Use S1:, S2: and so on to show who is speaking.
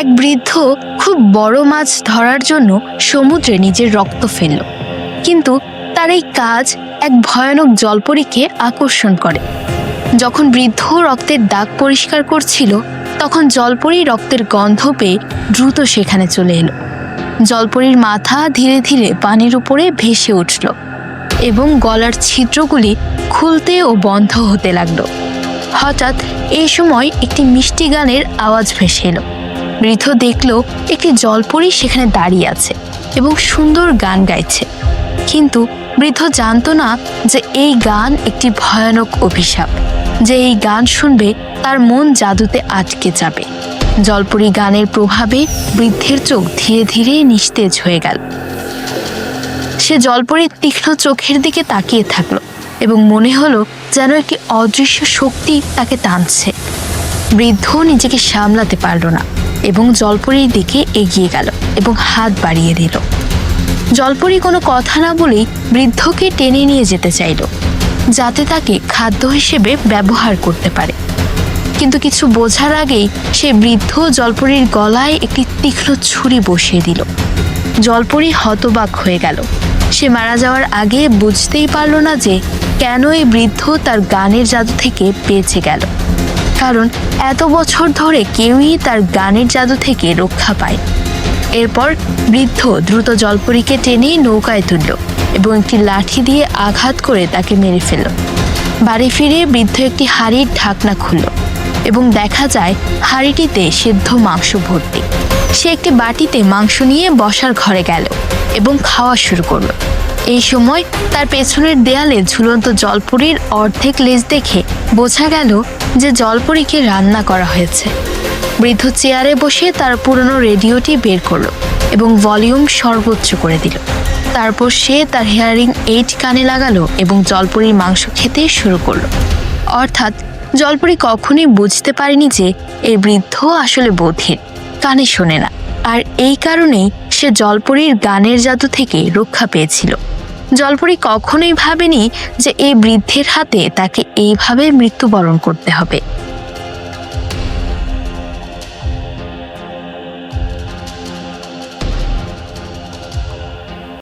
S1: এক বৃদ্ধ খুব বড় মাছ ধরার জন্য সমুদ্রে নিজের রক্ত ফেলল, কিন্তু তার এই কাজ এক ভয়ানক জলপরীকে আকর্ষণ করে। যখন বৃদ্ধ রক্তের দাগ পরিষ্কার করছিল, তখন জলপরী রক্তের গন্ধ পেয়ে দ্রুত সেখানে চলে এলো। জলপরীর মাথা ধীরে ধীরে পানির উপরে ভেসে উঠল এবং গলার ছিদ্রগুলি খুলতে ও বন্ধ হতে লাগলো। হঠাৎ এই সময় একটি মিষ্টি গানের আওয়াজ ভেসে এলো। বৃদ্ধ দেখল একটি জলপরী সেখানে দাঁড়িয়ে আছে এবং সুন্দর গান গাইছে, কিন্তু বৃদ্ধ জানতো না যে এই গান একটি ভয়ানক অভিশাপ, যে এই গান শুনবে তার মন জাদুতে আটকে যাবে। জলপরী গানের প্রভাবে বৃদ্ধের চোখ ধীরে ধীরে নিস্তেজ হয়ে গেল। সে জলপরীর তীক্ষ্ণ চোখের দিকে তাকিয়ে থাকলো এবং মনে হলো যেন একটি অদৃশ্য শক্তি তাকে টানছে। বৃদ্ধ নিজেকে সামলাতে পারল না এবং জলপরীর দিকে এগিয়ে গেল এবং হাত বাড়িয়ে দিল। জলপরী কোনো কথা না বলেই বৃদ্ধকে টেনে নিয়ে যেতে চাইল, যাতে তাকে খাদ্য হিসেবে ব্যবহার করতে পারে। কিন্তু কিছু বোঝার আগেই সে বৃদ্ধ জলপরীর গলায় একটি তীক্ষ্ণ ছুরি বসিয়ে দিল। জলপরী হতবাক হয়ে গেল। সে মারা যাওয়ার আগে বুঝতেই পারল না যে কেন এই বৃদ্ধ তার গানের জাদু থেকে বেঁচে গেল, কারণ এত বছর ধরে কেউই তার গানের জাদু থেকে রক্ষা পায়। এরপর বৃদ্ধ দ্রুত জলপরীকে টেনে নৌকায় তুলল এবং একটি লাঠি দিয়ে আঘাত করে তাকে মেরে ফেলল। বাড়ি ফিরে বৃদ্ধ একটি হাঁড়ির ঢাকনা খুলল এবং দেখা যায় হাঁড়িটিতে সেদ্ধ মাংস ভর্তি। সে একটি বাটিতে মাংস নিয়ে বসার ঘরে গেল এবং খাওয়া শুরু করলো। এই সময় তার পেছনের দেয়ালে ঝুলন্ত জলপরীর অর্ধেক লেজ দেখে বোঝা গেল যে জলপরীকে রান্না করা হয়েছে। বৃদ্ধ চেয়ারে বসে তার পুরনো রেডিওটি বের করলো এবং ভলিউম সর্বোচ্চ করে দিল। তারপর সে তার হিয়ারিং এইড কানে লাগালো এবং জলপরীর মাংস খেতে শুরু করলো। অর্থাৎ জলপরী কখনোই বুঝতে পারেনি যে এই বৃদ্ধ আসলে বধির, কানে শোনে না, আর এই কারণেই সে জলপরীর গানের জাদু থেকে রক্ষা পেয়েছিল। জলপরী কখনোই ভাবেনি যে এই বৃদ্ধের হাতে তাকে এইভাবে মৃত্যুবরণ করতে হবে।